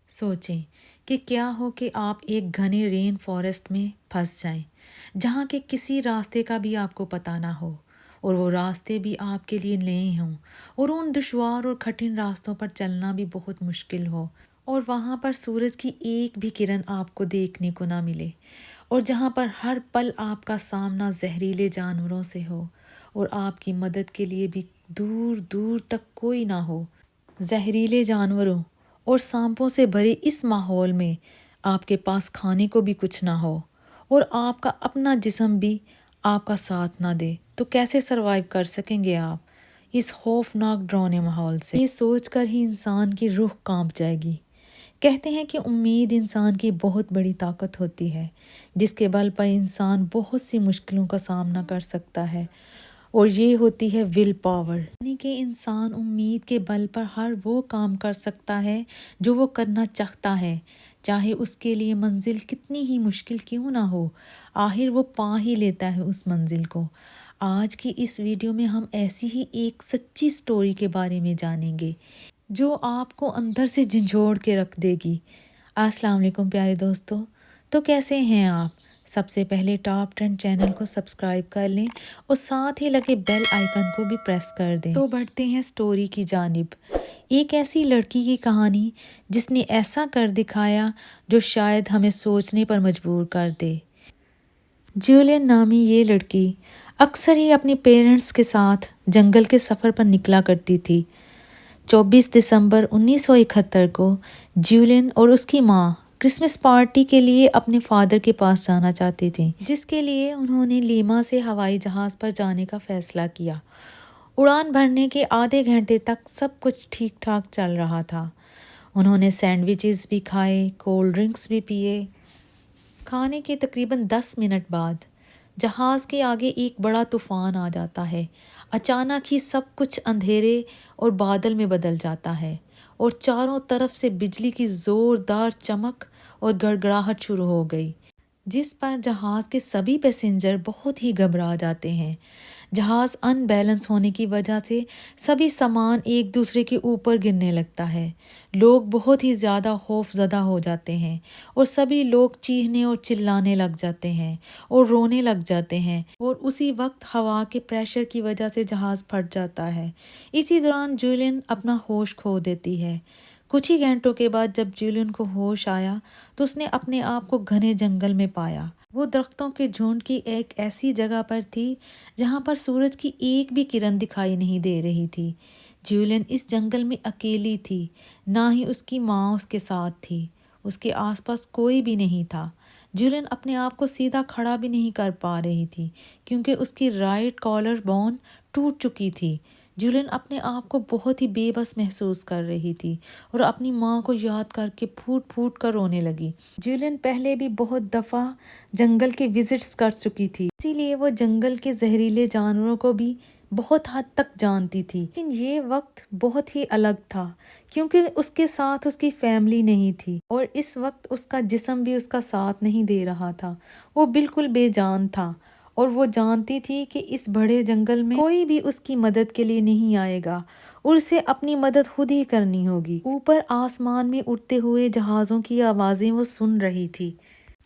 سوچیں کہ کیا ہو کہ آپ ایک گھنے رین فارسٹ میں پھنس جائیں جہاں کے کسی راستے کا بھی آپ کو پتہ نہ ہو اور وہ راستے بھی آپ کے لیے نئے ہوں اور ان دشوار اور کٹھن راستوں پر چلنا بھی بہت مشکل ہو اور وہاں پر سورج کی ایک بھی کرن آپ کو دیکھنے کو نہ ملے اور جہاں پر ہر پل آپ کا سامنا زہریلے جانوروں سے ہو اور آپ کی مدد کے لیے بھی دور دور تک کوئی نہ ہو۔ زہریلے جانوروں اور سانپوں سے بھرے اس ماحول میں آپ کے پاس کھانے کو بھی کچھ نہ ہو اور آپ کا اپنا جسم بھی آپ کا ساتھ نہ دے تو کیسے سروائیو کر سکیں گے آپ اس خوفناک ڈراؤنے ماحول سے؟ یہ سوچ کر ہی انسان کی روح کانپ جائے گی۔ کہتے ہیں کہ امید انسان کی بہت بڑی طاقت ہوتی ہے جس کے بل پر انسان بہت سی مشکلوں کا سامنا کر سکتا ہے، اور یہ ہوتی ہے ول پاور، یعنی کہ انسان امید کے بل پر ہر وہ کام کر سکتا ہے جو وہ کرنا چاہتا ہے، چاہے اس کے لیے منزل کتنی ہی مشکل کیوں نہ ہو، آخر وہ پا ہی لیتا ہے اس منزل کو۔ آج کی اس ویڈیو میں ہم ایسی ہی ایک سچی سٹوری کے بارے میں جانیں گے جو آپ کو اندر سے جھنجھوڑ کے رکھ دے گی۔ السلام علیکم پیارے دوستو، تو کیسے ہیں آپ؟ سب سے پہلے ٹاپ ٹرینڈ چینل کو سبسکرائب کر لیں اور ساتھ ہی لگے بیل آئیکن کو بھی پریس کر دیں۔ تو بڑھتے ہیں سٹوری کی جانب۔ ایک ایسی لڑکی کی کہانی جس نے ایسا کر دکھایا جو شاید ہمیں سوچنے پر مجبور کر دے۔ جولین نامی یہ لڑکی اکثر ہی اپنے پیرنٹس کے ساتھ جنگل کے سفر پر نکلا کرتی تھی۔ 24 دسمبر 1971 کو جولین اور اس کی ماں کرسمس پارٹی کے لیے اپنے فادر کے پاس جانا چاہتی تھیں، جس کے لیے انہوں نے لیما سے ہوائی جہاز پر جانے کا فیصلہ کیا۔ اڑان بھرنے کے آدھے گھنٹے تک سب کچھ ٹھیک ٹھاک چل رہا تھا۔ انہوں نے سینڈوچز بھی کھائے، کولڈ ڈرنکس بھی پیے۔ کھانے کے تقریباً 10 منٹ بعد جہاز کے آگے ایک بڑا طوفان آ جاتا ہے۔ اچانک ہی سب کچھ اندھیرے اور بادل میں بدل جاتا ہے اور چاروں طرف سے بجلی کی زوردار چمک اور گڑگڑاہٹ شروع ہو گئی، جس پر جہاز کے سبھی پیسنجر بہت ہی گھبرا جاتے ہیں۔ جہاز ان بیلنس ہونے کی وجہ سے سبھی سامان ایک دوسرے کے اوپر گرنے لگتا ہے۔ لوگ بہت ہی زیادہ خوف زدہ ہو جاتے ہیں اور سبھی لوگ چیخنے اور چلانے لگ جاتے ہیں اور رونے لگ جاتے ہیں، اور اسی وقت ہوا کے پریشر کی وجہ سے جہاز پھٹ جاتا ہے۔ اسی دوران جولین اپنا ہوش کھو دیتی ہے۔ کچھ ہی گھنٹوں کے بعد جب جولین کو ہوش آیا تو اس نے اپنے آپ کو گھنے جنگل میں پایا۔ وہ درختوں کے جھنڈ کی ایک ایسی جگہ پر تھی جہاں پر سورج کی ایک بھی کرن دکھائی نہیں دے رہی تھی۔ جولین اس جنگل میں اکیلی تھی، نہ ہی اس کی ماں اس کے ساتھ تھی، اس کے آس پاس کوئی بھی نہیں تھا۔ جولین اپنے آپ کو سیدھا کھڑا بھی نہیں کر پا رہی تھی کیونکہ اس کی رائٹ کالر بون ٹوٹ چکی تھی۔ جولین اپنے آپ کو بہت ہی بے بس محسوس کر رہی تھی اور اپنی ماں کو یاد کر کے پھوٹ پھوٹ کر رونے لگی۔ جولین پہلے بھی بہت دفعہ جنگل کے وزٹس کر چکی تھی، اسی لیے وہ جنگل کے زہریلے جانوروں کو بھی بہت حد تک جانتی تھی، لیکن یہ وقت بہت ہی الگ تھا کیونکہ اس کے ساتھ اس کی فیملی نہیں تھی اور اس وقت اس کا جسم بھی اس کا ساتھ نہیں دے رہا تھا۔ وہ بالکل بے جان تھا اور وہ جانتی تھی کہ اس بڑے جنگل میں کوئی بھی اس کی مدد کے لیے نہیں آئے گا اور اسے اپنی مدد خود ہی کرنی ہوگی۔ اوپر آسمان میں اڑتے ہوئے جہازوں کی آوازیں وہ سن رہی تھی،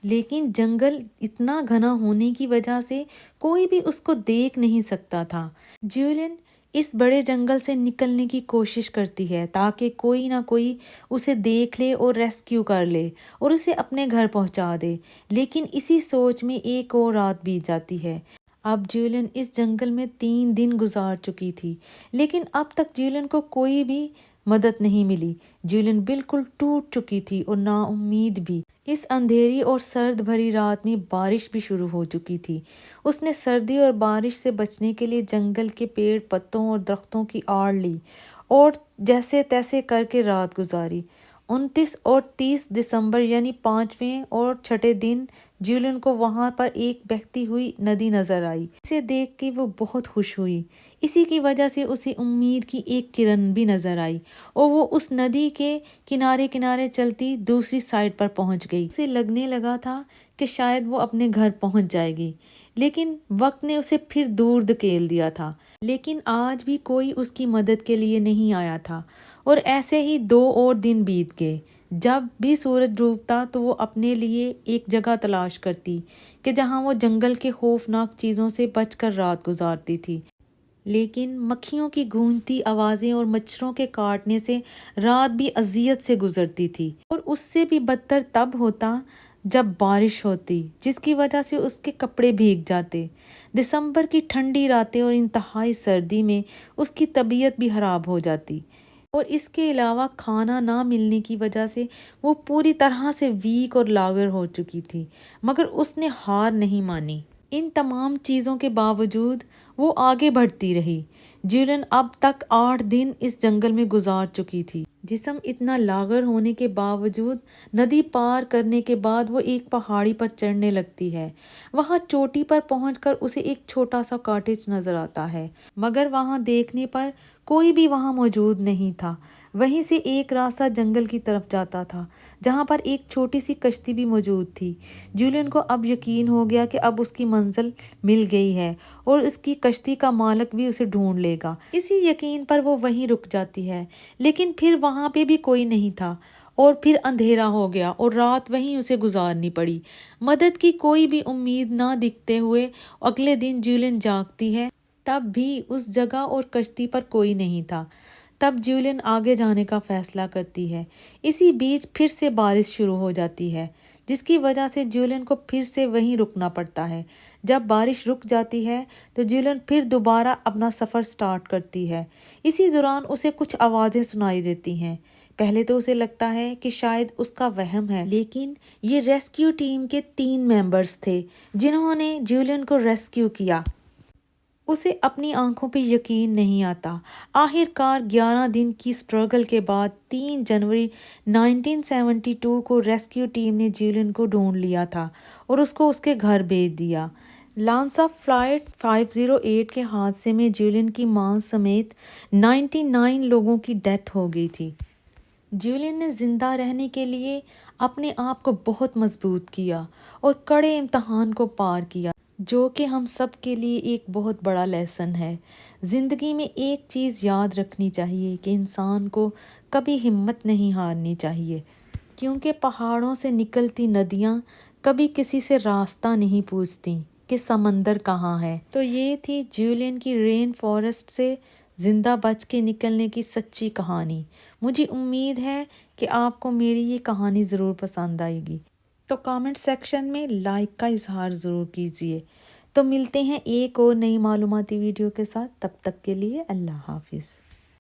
لیکن جنگل اتنا گھنا ہونے کی وجہ سے کوئی بھی اس کو دیکھ نہیں سکتا تھا۔ جولین اس بڑے جنگل سے نکلنے کی کوشش کرتی ہے تاکہ کوئی نہ کوئی اسے دیکھ لے اور ریسکیو کر لے اور اسے اپنے گھر پہنچا دے، لیکن اسی سوچ میں ایک اور رات بیت جاتی ہے۔ اب جولین اس جنگل میں 3 دن گزار چکی تھی، لیکن اب تک جولین کو کوئی بھی مدد نہیں ملی۔ جولین بالکل ٹوٹ چکی تھی اور نا امید بھی۔ اس اندھیری اور سرد بھری رات میں بارش بھی شروع ہو چکی تھی۔ اس نے سردی اور بارش سے بچنے کے لیے جنگل کے پیڑ پتوں اور درختوں کی آڑ لی اور جیسے تیسے کر کے رات گزاری۔ 29 اور 30 دسمبر یعنی 5ویں اور 6ٹھے دن جولین کو وہاں پر ایک بہتی ہوئی ندی نظر آئی۔ اسے دیکھ کے وہ بہت خوش ہوئی، اسی کی وجہ سے اسے امید کی ایک کرن بھی نظر آئی اور وہ اس ندی کے کنارے کنارے چلتی دوسری سائڈ پر پہنچ گئی۔ اسے لگنے لگا تھا کہ شاید وہ اپنے گھر پہنچ جائے گی، لیکن وقت نے اسے پھر دور دھکیل دیا تھا۔ لیکن آج بھی کوئی اس کی مدد کے لیے نہیں آیا تھا اور ایسے ہی 2 اور دن بیت گئے۔ جب بھی سورج ڈوبتا تو وہ اپنے لیے ایک جگہ تلاش کرتی کہ جہاں وہ جنگل کے خوفناک چیزوں سے بچ کر رات گزارتی تھی، لیکن مکھیوں کی گونجتی آوازیں اور مچھروں کے کاٹنے سے رات بھی اذیت سے گزرتی تھی، اور اس سے بھی بدتر تب ہوتا جب بارش ہوتی، جس کی وجہ سے اس کے کپڑے بھیگ جاتے۔ دسمبر کی ٹھنڈی راتیں اور انتہائی سردی میں اس کی طبیعت بھی خراب ہو جاتی، اور اس کے علاوہ کھانا نہ ملنے کی وجہ سے وہ پوری طرح سے ویک اور لاغر ہو چکی تھی، مگر اس نے ہار نہیں مانی۔ ان تمام چیزوں کے باوجود وہ آگے بڑھتی رہی۔ جولین اب تک 8 دن اس جنگل میں گزار چکی تھی۔ جسم اتنا لاغر ہونے کے باوجود ندی پار کرنے کے بعد وہ ایک پہاڑی پر چڑھنے لگتی ہے۔ وہاں چوٹی پر پہنچ کر اسے ایک چھوٹا سا کاٹیج نظر آتا ہے، مگر وہاں دیکھنے پر کوئی بھی وہاں موجود نہیں تھا۔ وہیں سے ایک راستہ جنگل کی طرف جاتا تھا، جہاں پر ایک چھوٹی سی کشتی بھی موجود تھی۔ جولین کو اب یقین ہو گیا کہ اب اس کی منزل مل گئی ہے اور اس کی کشتی کا مالک بھی اسے ڈھونڈ لے گا۔ اسی یقین پر وہ وہیں رک جاتی ہے، لیکن پھر وہاں پہ بھی کوئی نہیں تھا، اور پھر اندھیرا ہو گیا اور رات وہیں اسے گزارنی پڑی۔ مدد کی کوئی بھی امید نہ دکھتے ہوئے اگلے دن جولین جاگتی ہے، تب بھی اس جگہ اور کشتی پر کوئی نہیں تھا۔ تب جولین آگے جانے کا فیصلہ کرتی ہے۔ اسی بیچ پھر سے بارش شروع ہو جاتی ہے، جس کی وجہ سے جولین کو پھر سے وہیں رکنا پڑتا ہے۔ جب بارش رک جاتی ہے تو جولین پھر دوبارہ اپنا سفر سٹارٹ کرتی ہے۔ اسی دوران اسے کچھ آوازیں سنائی دیتی ہیں۔ پہلے تو اسے لگتا ہے کہ شاید اس کا وہم ہے، لیکن یہ ریسکیو ٹیم کے 3 ممبرز تھے جنہوں نے جولین کو ریسکیو کیا۔ اسے اپنی آنکھوں پہ یقین نہیں آتا۔ آخر کار 11 دن کی سٹرگل کے بعد 3 جنوری 1972 کو ریسکیو ٹیم نے جولین کو ڈھونڈ لیا تھا اور اس کو اس کے گھر بھیج دیا۔ لانسا فلائٹ 508 کے حادثے میں جولین کی ماں سمیت 99 لوگوں کی ڈیتھ ہو گئی تھی۔ جولین نے زندہ رہنے کے لیے اپنے آپ کو بہت مضبوط کیا اور کڑے امتحان کو پار کیا، جو کہ ہم سب کے لیے ایک بہت بڑا لیسن ہے۔ زندگی میں ایک چیز یاد رکھنی چاہیے کہ انسان کو کبھی ہمت نہیں ہارنی چاہیے، کیونکہ پہاڑوں سے نکلتی ندیاں کبھی کسی سے راستہ نہیں پوچھتی کہ سمندر کہاں ہے۔ تو یہ تھی جولین کی رین فارسٹ سے زندہ بچ کے نکلنے کی سچی کہانی۔ مجھے امید ہے کہ آپ کو میری یہ کہانی ضرور پسند آئے گی، تو کامنٹ سیکشن میں لائک کا اظہار ضرور کیجیے۔ تو ملتے ہیں ایک اور نئی معلوماتی ویڈیو کے ساتھ، تب تک کے لیے اللہ حافظ۔